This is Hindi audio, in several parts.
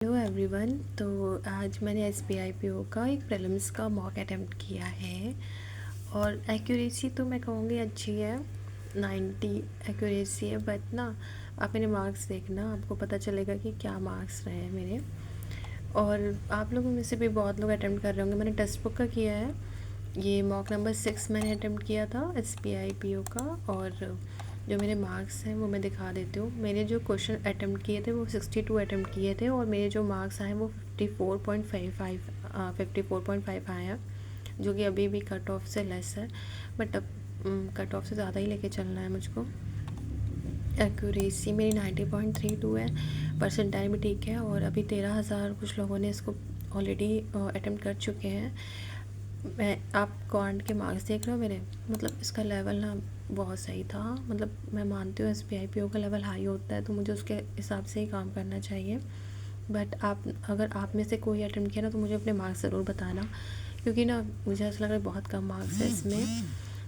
Hello everyone. तो आज मैंने SBIPO का एक प्रीलिम्स का मॉक अटेम्प्ट किया है और एक्यूरेसी तो मैं कहूँगी अच्छी है, 90 एक्यूरेसी है। बट ना आप मेरे मार्क्स देखना, आपको पता चलेगा कि क्या मार्क्स रहे हैं मेरे। और आप लोगों में से भी बहुत लोग अटेम्प्ट कर रहे होंगे। मैंने टेक्स्ट बुक का किया है, ये मॉक नंबर 6 मैंने अटेम्प्ट किया था SBIPO का। और जो मेरे मार्क्स हैं वो मैं दिखा देती हूँ। मेरे जो क्वेश्चन अटेम्प्ट किए थे वो 62 अटेम्प्ट किए थे और मेरे जो मार्क्स आए वो 54.5 आए हैं, जो कि अभी भी कट ऑफ से लेस है। बट अब कट ऑफ से ज़्यादा ही लेके चलना है मुझको। एक्यूरेसी मेरी 90.32 है, परसेंटाइल भी ठीक है। और अभी 13,000 कुछ लोगों ने इसको ऑलरेडी अटेम्प्ट कर चुके हैं। आप क्वांट के मार्क्स देख रहे हो मेरे, मतलब इसका लेवल ना बहुत सही था। मतलब मैं मानती हूँ SBIPO का लेवल हाई होता है तो मुझे उसके हिसाब से ही काम करना चाहिए। बट अगर आप में से कोई अटेम्प्ट किया ना तो मुझे अपने मार्क्स ज़रूर बताना, क्योंकि ना मुझे ऐसा लग रहा है बहुत कम मार्क्स है इसमें।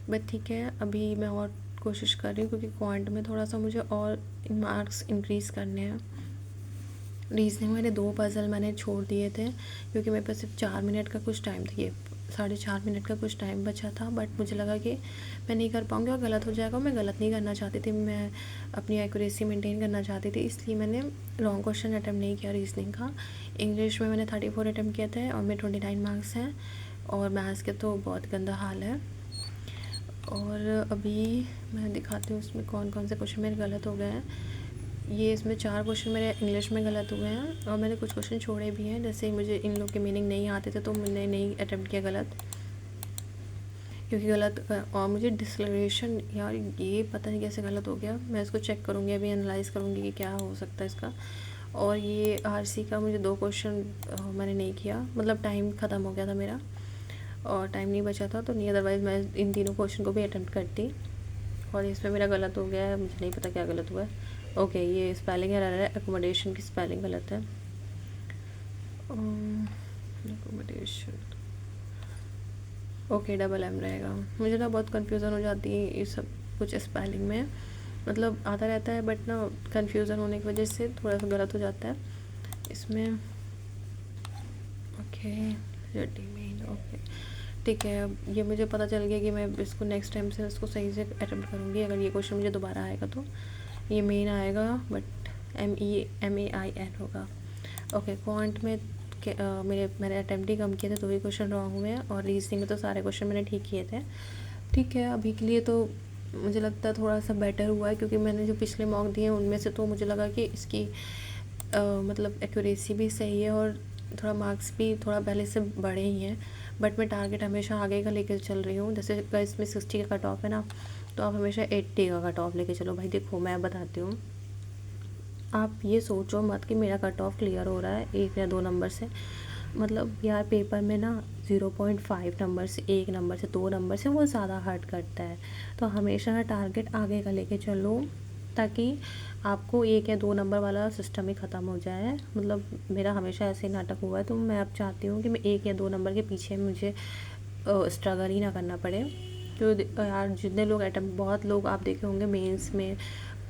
बट ठीक है, अभी मैं और कोशिश कर रही हूँ क्योंकि क्वांट में थोड़ा सा मुझे और मार्क्स इंक्रीज़ करने हैं। रीजनिंग मैंने 2 पज़ल मैंने छोड़ दिए थे क्योंकि मेरे पास सिर्फ 4 मिनट का कुछ टाइम था, ये 4.5 मिनट का कुछ टाइम बचा था। बट मुझे लगा कि मैं नहीं कर पाऊँगी और गलत हो जाएगा। मैं गलत नहीं करना चाहती थी, मैं अपनी एक्यूरेसी मेंटेन करना चाहती थी, इसलिए मैंने लॉन्ग क्वेश्चन अटैम्प्ट नहीं किया रीजनिंग का। इंग्लिश में मैंने 34 अटैम्प्ट किया था और मेरे 29 मार्क्स हैं। और मैथ्स के तो बहुत गंदा हाल है। और अभी मैं दिखाती हूँ उसमें कौन कौन से क्वेश्चन मेरे गलत हो गए हैं। ये इसमें 4 क्वेश्चन मेरे इंग्लिश में गलत हुए हैं और मैंने कुछ क्वेश्चन छोड़े भी हैं, जैसे मुझे इन लोग के मीनिंग नहीं आते थे तो मैंने नहीं अटेम्प्ट किया गलत, क्योंकि गलत। और मुझे डिस्लरेशन, यार ये पता नहीं कैसे गलत हो गया। मैं इसको चेक करूँगी, अभी एनालाइज करूँगी कि क्या हो सकता है इसका। और ये RC का मुझे 2 क्वेश्चन मैंने नहीं किया, मतलब टाइम ख़त्म हो गया था मेरा और टाइम नहीं बचा था तो नहीं, अदरवाइज़ मैं इन तीनों क्वेश्चन को भी अटेम्प्ट करती। और इसमें मेरा गलत हो गया है, मुझे नहीं पता क्या गलत हुआ है। ओके, ये स्पेलिंग एरर है, एकोमोडेशन की स्पेलिंग गलत है। एकोमोडेशन, ओके, डबल M रहेगा। मुझे ना बहुत कन्फ्यूज़न हो जाती है ये सब कुछ स्पेलिंग में, मतलब आता रहता है बट ना कन्फ्यूज़न होने की वजह से थोड़ा सा गलत हो जाता है इसमें। ओके, रेडीमेड, ओके ठीक है। अब ये मुझे पता चल गया कि मैं इसको नेक्स्ट टाइम से इसको सही से अटेम्प्ट करूँगी। अगर ये क्वेश्चन मुझे दोबारा आएगा तो ये मेन आएगा, बट MEAIN होगा। ओके, क्वांट में मैंने अटेम्प्ट ही कम किए थे, 2 ही क्वेश्चन रॉन्ग हुए हैं। और रीजनिंग में तो सारे क्वेश्चन मैंने ठीक किए थे। ठीक है, अभी के लिए तो मुझे लगता है थोड़ा सा बेटर हुआ है, क्योंकि मैंने जो पिछले मॉक दिए हैं उनमें से तो मुझे लगा कि इसकी मतलब एक्यूरेसी भी सही है और थोड़ा मार्क्स भी थोड़ा पहले से बड़े ही हैं। बट मैं टारगेट हमेशा आगे का लेकर चल रही हूँ। जैसे इसमें 60 का कट ऑफ है ना, तो आप हमेशा 80 का कट ऑफ लेके चलो। भाई देखो, मैं बताती हूँ, आप ये सोचो मत कि मेरा कट ऑफ क्लियर हो रहा है 1 या 2 नंबर से। मतलब यार पेपर में ना 0.5 नंबर से, 1 नंबर से, 2 नंबर से वो ज़्यादा हर्ट करता है। तो हमेशा टारगेट आगे का लेके चलो, ताकि आपको 1 या 2 नंबर वाला सिस्टम ही ख़त्म हो जाए। मतलब मेरा हमेशा ऐसे ही नाटक हुआ है, तो मैं अब चाहती हूँ कि मैं 1 या 2 नंबर के पीछे मुझे स्ट्रगल ही ना करना पड़े। तो यार जितने लोग अटेम्प्ट, बहुत लोग आप देखे होंगे मेंस में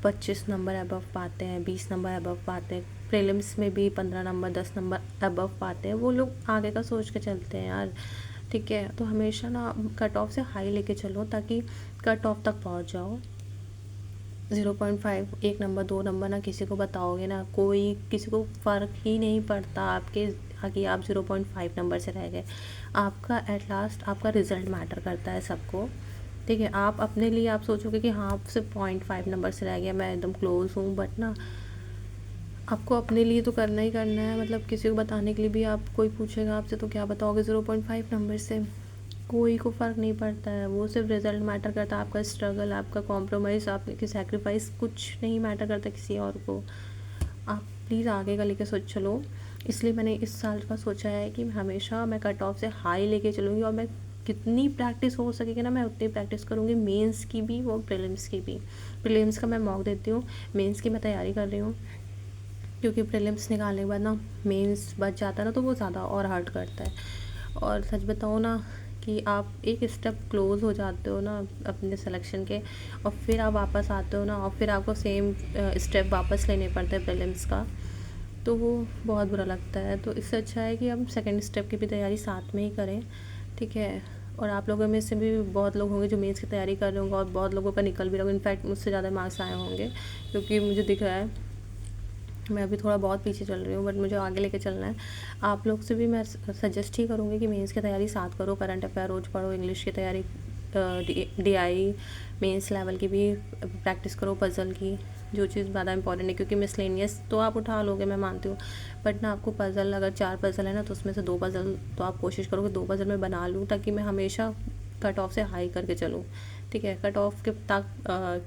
25 नंबर अबव पाते हैं, 20 नंबर अबव पाते हैं, प्रीलिम्स में भी 15 नंबर 10 नंबर अबव पाते हैं। वो लोग आगे का सोच के चलते हैं यार। ठीक है, तो हमेशा ना कट ऑफ से हाई लेके चलो ताकि कट ऑफ तक पहुंच जाओ। 0.5, 1 नंबर 2 नंबर ना किसी को बताओगे ना, कोई किसी को फ़र्क ही नहीं पड़ता आपके कि आप 0.5 नंबर से रह गए। आपका एट लास्ट आपका रिज़ल्ट मैटर करता है सबको। ठीक है, आप अपने लिए आप सोचोगे कि हाँ आप सिर्फ 0.5 नंबर से रह गया, मैं एकदम क्लोज़ हूँ, बट ना आपको अपने लिए तो करना ही करना है। मतलब किसी को बताने के लिए भी आप, कोई पूछेगा आपसे तो क्या बताओगे 0.5 नंबर से, कोई को फ़र्क नहीं पड़ता है। वो सिर्फ रिज़ल्ट मैटर करता है, आपका स्ट्रगल, आपका कॉम्प्रोमाइज़, आपकी सैक्रिफाइस कुछ नहीं मैटर करता किसी और को। आप प्लीज़ आगे का लेके सोच चलो। इसलिए मैंने इस साल का सोचा है कि हमेशा मैं कट ऑफ से हाई लेके चलूँगी और मैं कितनी प्रैक्टिस हो सकेगी ना मैं उतनी प्रैक्टिस करूँगी, मेंस की भी और प्रीलिम्स की भी। प्रीलिम्स का मैं मॉक देती हूँ, मेंस की मैं तैयारी कर रही हूँ, क्योंकि प्रीलिम्स निकालने के बाद ना मेंस बच जाता है ना तो वो ज़्यादा और हार्ड करता है। और सच बताओ ना कि आप एक स्टेप क्लोज हो जाते हो ना अपने सिलेक्शन के, और फिर आप वापस आते हो ना और फिर आपको सेम स्टेप वापस लेने पड़ते हैं प्रीलिम्स का। तो वो बहुत बुरा लगता है। तो इससे अच्छा है कि हम सेकंड स्टेप की भी तैयारी साथ में ही करें, ठीक है। और आप लोगों में से भी बहुत लोग होंगे जो मेंस की तैयारी कर रहे होंगे और बहुत लोगों का निकल भी रहा होगा, इनफैक्ट मुझसे ज़्यादा मार्क्स आए होंगे, क्योंकि मुझे दिख रहा है मैं अभी थोड़ा बहुत पीछे चल रही हूँ, बट मुझे आगे लेके चलना है। आप लोग से भी मैं सजेस्ट ही करूँगी कि मेंस की तैयारी साथ करो, करंट अफेयर रोज़ पढ़ो, इंग्लिश की तैयारी DI मेंस लेवल की भी प्रैक्टिस करो, पज़ल की, जो चीज़ ज़्यादा इंपॉर्टेंट है, क्योंकि मिसलेनियस तो आप उठा लोगे मैं मानती हूँ, बट ना आपको पज़ल अगर 4 पज़ल है ना, तो उसमें से 2 पज़ल तो आप कोशिश करो कि 2 पज़ल मैं बना लूँ, ताकि मैं हमेशा कट ऑफ से हाई करके चलूँ, ठीक है। कट ऑफ के तक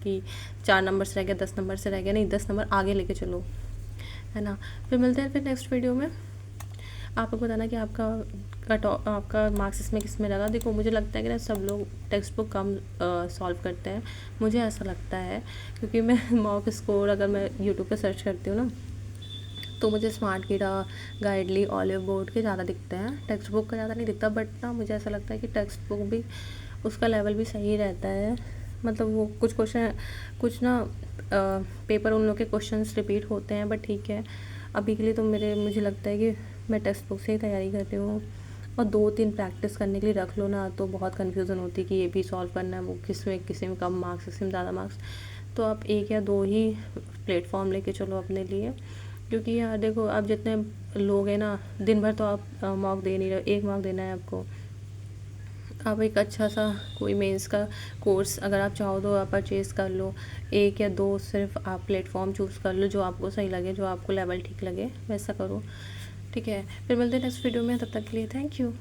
कि 4 नंबर से रह गया, 10 नंबर से रह गया, नहीं 10 नंबर आगे लेके चलो, है ना। फिर मिलते हैं फिर नेक्स्ट वीडियो में। आप लोग बताना कि आपका मार्क्स इसमें किस में लगा। देखो मुझे लगता है कि ना सब लोग टेक्स्ट बुक कम सॉल्व करते हैं, मुझे ऐसा लगता है, क्योंकि मैं मॉक स्कोर अगर मैं यूट्यूब पे सर्च करती हूँ ना, तो मुझे स्मार्ट कीड़ा, गाइडली, ऑलिव बोर्ड के ज़्यादा दिखते हैं, टेक्स्ट बुक का ज़्यादा नहीं दिखता। बट ना मुझे ऐसा लगता है कि टेक्स्ट बुक भी उसका लेवल भी सही रहता है, मतलब वो कुछ क्वेश्चन, कुछ ना पेपर उन लोग के क्वेश्चंस रिपीट होते हैं, बट ठीक है। अभी के लिए तो मुझे लगता है कि मैं टेक्स्ट बुक से ही तैयारी करती हूँ। और 2-3 प्रैक्टिस करने के लिए रख लो ना, तो बहुत कन्फ्यूज़न होती है कि ये भी सॉल्व करना है, वो किसी में कम मार्क्स, किसी में ज़्यादा मार्क्स। तो आप 1 या 2 ही प्लेटफॉर्म लेके चलो अपने लिए, क्योंकि यार देखो आप जितने लोग हैं ना, दिन भर तो आप मॉक दे नहीं रहे, 1 मॉक देना है आपको। आप एक अच्छा सा कोई मेंस का कोर्स अगर आप चाहो तो आप परचेज़ कर लो, 1 या 2 सिर्फ आप प्लेटफॉर्म चूज़ कर लो, जो आपको सही लगे, जो आपको लेवल ठीक लगे वैसा करो, ठीक है। फिर मिलते हैं नेक्स्ट वीडियो में, तब तक के लिए थैंक यू।